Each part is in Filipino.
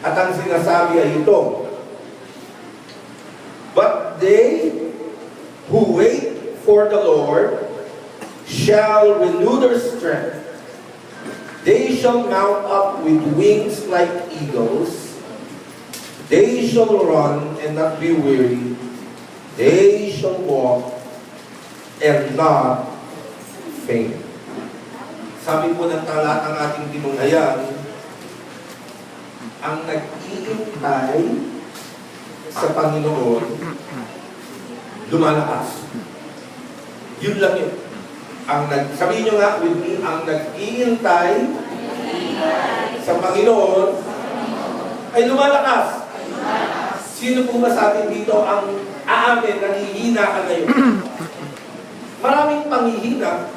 At ang sinasabi ay ito, but they who wait for the Lord shall renew their strength. They shall mount up with wings like eagles. They shall run and not be weary. They shall walk and not faint. Sabi po ng talatang ating tinunghayan, ang nag-iintay sa Panginoon, lumalakas. Yun lang yun. Sabihin nyo nga with me, ang nag-iintay sa Panginoon ay lumalakas. Sino po ba sa atin dito ang aamin, nangihina ka ngayon? Maraming panghihina.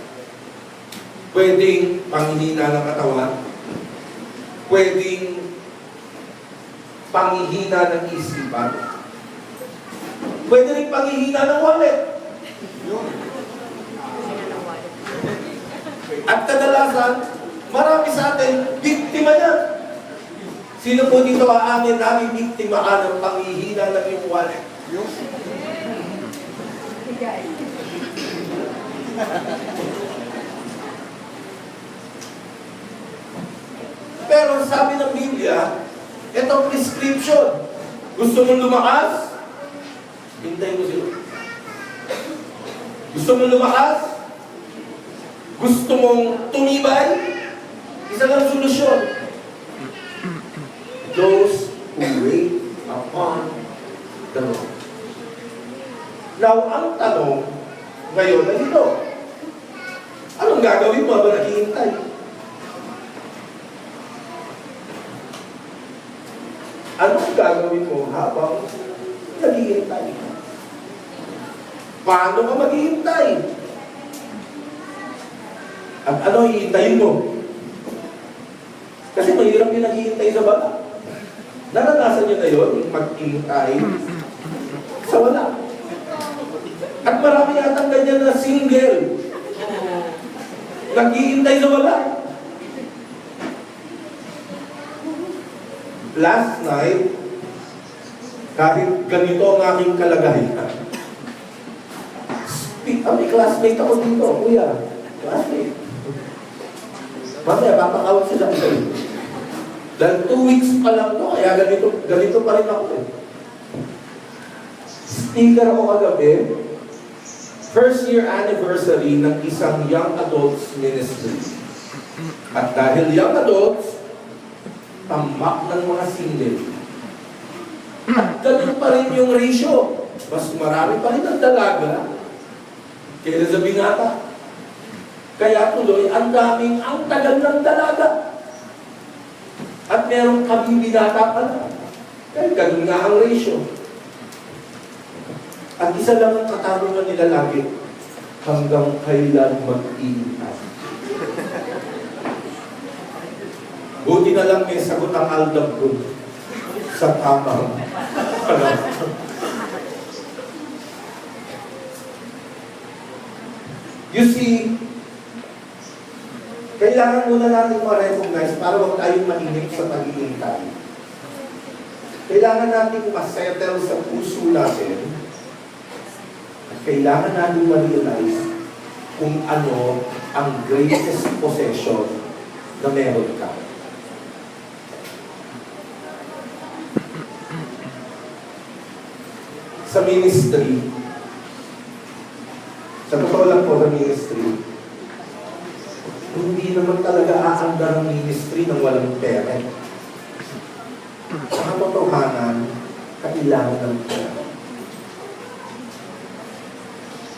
Pwedeng panghihina ng katawan. Pwedeng panghihina ng isipan. Pwede rin panghihina ng wallet. At kadalasan, marami sa atin, biktima niya. Sino po dito aamin namin biktima ka ng panghihina ng iyong wallet? Pero sabi ng Biblia, itong prescription, gusto mong lumakas? Hintay mo sila. Gusto mong lumakas? Gusto mong tumibay? Isa lang solusyon. Those who wait upon the Lord. Now, ang tanong ngayon ay ito. Anong gagawin mo habang naghihintay? Anong gagawin mo habang naghihintay? Paano ka maghihintay? At ano hihintayin mo? Kasi mahirap yung naghihintay sa bata. Naranasan nyo na yun, yung maghihintay sa wala. At marami yatang ganyan na single. Naghihintay sa wala. Last night, kahit ganito ang aking kalagayan, may classmate ako dito, kuya. Classmate. Mamaya, papakawag sila kayo. Dahil 2 weeks pa lang to, kaya ganito pa rin ako eh. Speaker ako kagabi, first year anniversary ng isang young adults ministry. At dahil young adults, tamak ng mga single. At ganun pa rin yung ratio. Mas marami pa rin ang dalaga kaya sa binata. Kaya tuloy, ang tagal ng dalaga. At meron kami binata pa na. Kaya ganun nga ang ratio. At isa lang ang katanungan nila lagi, hanggang kailan mag-iintay? Buti na lang may sagot ang aldab ko sa tamang panahon. You see, kailangan muna natin ma-recognize para huwag tayong mainip sa pag-iintay. Kailangan natin ma-settle sa puso natin at kailangan natin ma-realize kung ano ang greatest possession na meron ka. Sa ministry, sa totoo lang po sa ministry, hindi naman talaga aandar ang ministry ng walang pera. Sa katotohanan, kailangan ng pera.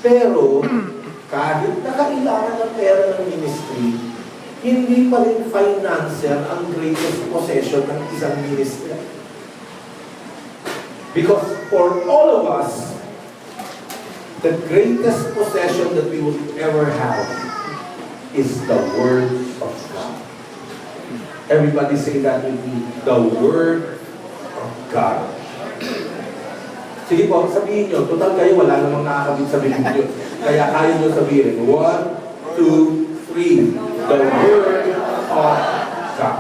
Pero, kahit na kailangan ng pera ng ministry, hindi pa rin financial ang greatest possession ng isang ministry. Because for all of us, the greatest possession that we will ever have is the Word of God. Everybody say that with me. The Word of God. Sige po, sabihin nyo. Total kayo, wala namang nakakabit sa bibig. Kaya kaya nyo sabihin. 1, 2, 3. The Word of God.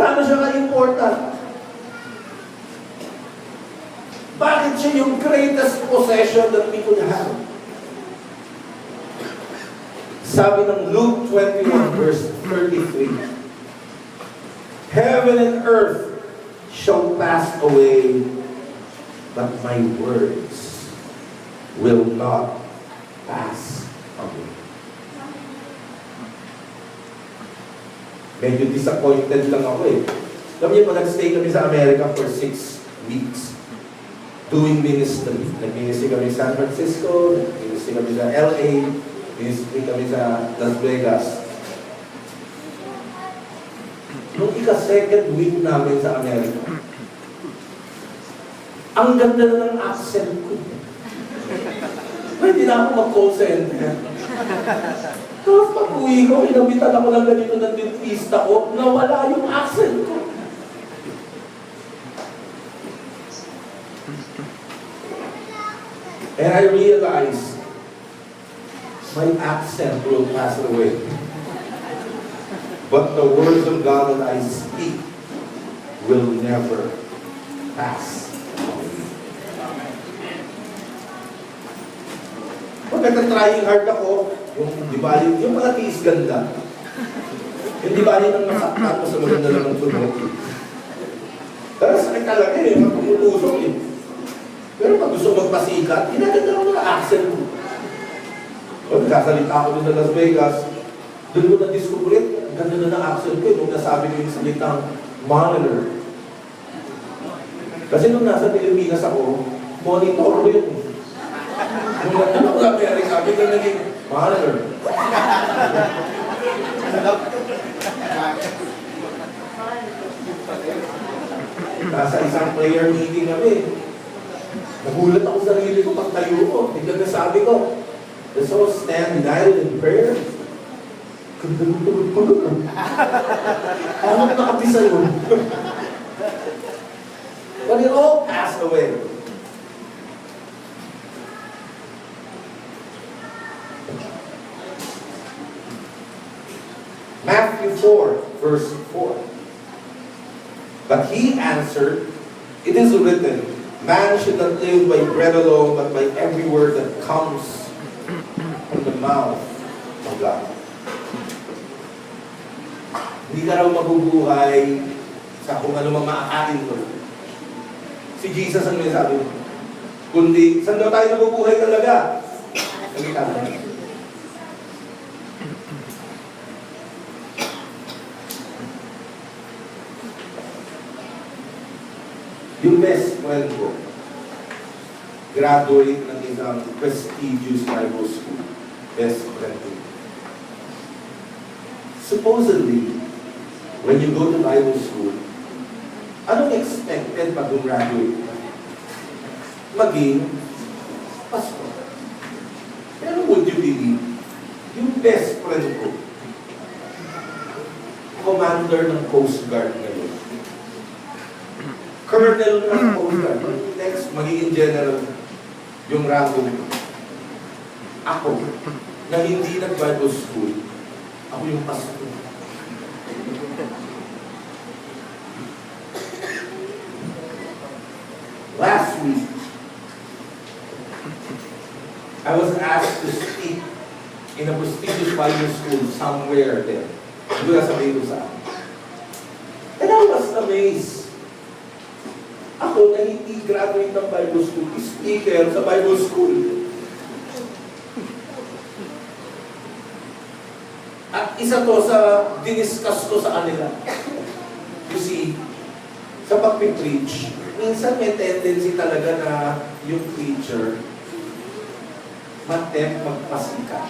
Gaano siya ka-important? Bakit siya yung greatest possession that we could have? Sabi ng Luke 21 verse 33, Heaven and earth shall pass away, but my words will not pass away. Medyo disappointed lang ako eh. Alam niyo po, nag-stay kami sa Amerika for 6 weeks doing ministry. Nag-ministry kami sa San Francisco, nag-ministry kami sa LA, ministry kami sa Las Vegas. Nung ika-second week namin sa Amerika, ang ganda na ng accent ko. Pwede na ako mag-call center. Tapos pag-uwi ko, inabitan ako lang ganito ng dentista ko, nawala yung accent ko. And I realized, my accent will pass away. But the words of God that I speak will never pass. Pag nagtatrying hard ako, yung mga tiis ganda. Yung di bali nang masaktan ko sa maganda lang ng tunog. Pero sakit talaga eh, magpumulusok eh. Pero pag gusto magpasikat, ginaganda ko ng accent ko. O, nagsasalita ako doon sa Las Vegas, doon ko na-discover it, ganda na ng accent ko nung nasabi ko yung salitang monitor. Kasi nung nasa Pilipinas ako, monitor ko yun. Nung nagtanong ko sa Amerika, biglang naging monitor. Nasa isang prayer meeting kami. Nagulat ako sa sarili ko pag tayo ko. Biglang nasabi ko, let's all stand united in prayer. Ganda ng tulog-tulog. Ano na nakapisa yun? But it all passed away. Matthew 4, verse 4. But he answered, it is written, man should not live by bread alone, but by every word that comes from the mouth of God. Hindi ka raw mabubuhay sa kung ano mang maakain ko. Si Jesus ang may sabi, kundi, saan daw tayo nabubuhay talaga? Nakita mo. Yung best friend ko, graduate ng isang prestigious Bible school. Best friend ko. Supposedly, when you go to Bible school, anong expected pag graduate ka? Maging pastor. Pero would you believe, yung best friend ko, commander ng Coast Guard ngayon. Colonel ng Coast Guard. Next, magiging general yung rango. Ako, na hindi nag-Bible school, ako yung pastor. Last week, I was asked to speak in a prestigious Bible school somewhere there. Hindi ko sabihin ko sa akin. And I was amazed. Ako na hindi graduate ng Bible school, speaker sa Bible school. At isa to sa diniscuss ko sa kanila. You see, sa pag-preach, minsan may tendency talaga na yung preacher magpasikat.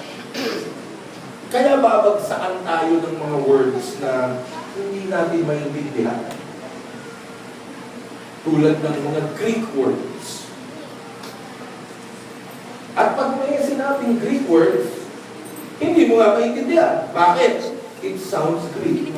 Kaya babagsakan tayo ng mga words na hindi natin maintindihan. Tulad ng mga Greek words. At pag may sinabing Greek words, hindi mo nga maintindihan. Bakit? It sounds Greek.